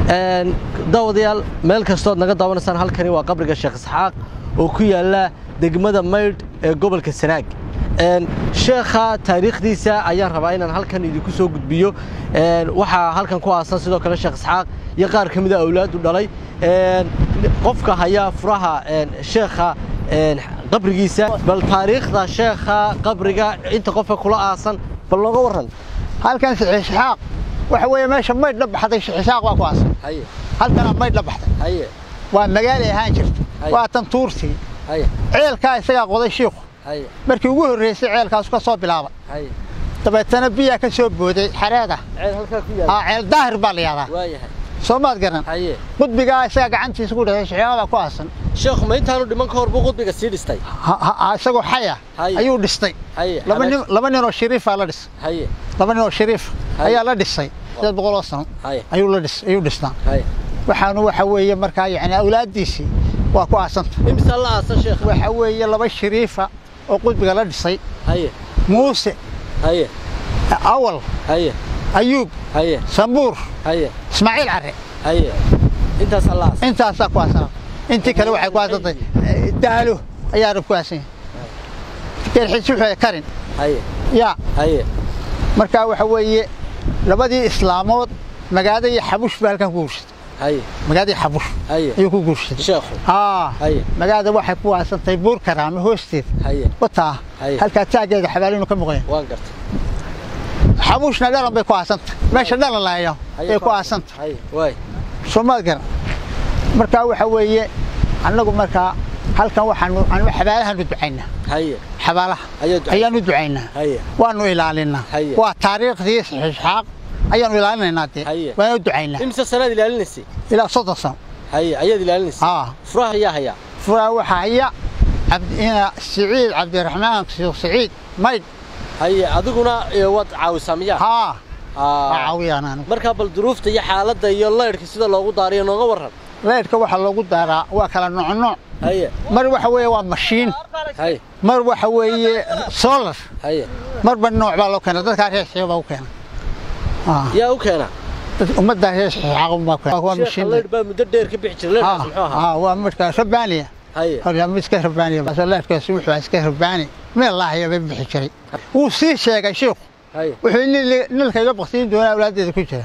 daawadayaal meel kastood naga daawanaysaan halkani waa qabriga Sheekh Isxaaq oo ku yaala degmada Maydh ee gobolka Sanaag sheekha taariikhdiisa ayaan rabaa inaan halkan idinku soo gudbiyo waxa halkan ku aasan sidoo kale Sheekh Isxaaq iyo qaar kamid ah awlaad u dhalay qofka haya furaha sheekha qabrigiisa bal taariikhda sheekha qabriga inta qofka kula aasan bal looga waran halkan Sheekh Isxaaq waxa weeye meesha Maydh la baxday Sheekh Isxaaq waa ku aasan halkan Maydh la baxday waa magaalo ahaan jirta waa tan tuurti ceelka isaga qoday sheekhu markii ugu horeysay ceelkaas ka soo bilaabay dabeetana biya ka soo booday xareeda ceel halka ku yaala ceel daahir baa la yiraahdaa waayahay Soomaad garan qudbiga isaga gacantiisa ku dhahay Sheekh ku aasan sheekhu ma intaanu dhiman ka hor buu qudbiga sii dhistay isagoo xaya ayuu dhistay laba nin oo shariif ah la dhisay laba nin oo shariif ayaa la dhisay 700 sano ayuu dhisnaa waxaanu waxa weeye markaa yaani awlaadiisi waa ku aasan imsa la aasan sheekh waxa weeye laba shariifa oo qudbiga la dhisay Muuse awal أيوب سمبور إسماعيل عري أنت صلاص أنت صلاص أنت كلو واحد قاعد دالو أيارب كواسين كان حسوا كارين يا مركا وحوي لبدي إسلامات مقعد يحبوش بالكم كوش مقعد يحبوش يكون كوش شيخ مقعد واحد كواسين طيبور كرامي هوستيت وطا هل كتاجد حبالينه كم غير وانقرت حبوشنا دلهم بكواسنت ماشي دلهم لا يا بكواسنت واي Soomaad garan marka waxa weeye anagu marka halkan waxaan xabaalaha u ducaynaa xabaalaha ayaan u ducaynaa waanu ilaalinaa waa taariikhdii Isxaaq ayaan ilaalinaynaa waan u ducaynaa imsa sanad ilaalinaysi ila 30 sano ayaad ilaalinaysi furaha yaa furaha waxa haya Saciid Cabdiraxmaan Saciid Maydh adiguna wad caawisamiya caawiyana marka bal duruufta iyo xaaladda iyo leerka sida loogu daariyo nooga waran leerka waxa loogu daaraa waa kala nooc mar waxa weeye waa machine mar waxa weeye solar mar ban nooc baa loo keenay dadka reexay baa u keenay yaa u keenay ummadda reexay aqoon baa waa machine leer baa muddo dheer ka bixi jiray leerkaas muxuu ahaa waa marka shabaaniya هذا مسك رباني بس الله كسوح مسك رباني من الله يا بيبي حجري وسي شيء شيخ وحين نلقى يبغى دون أولاد كذا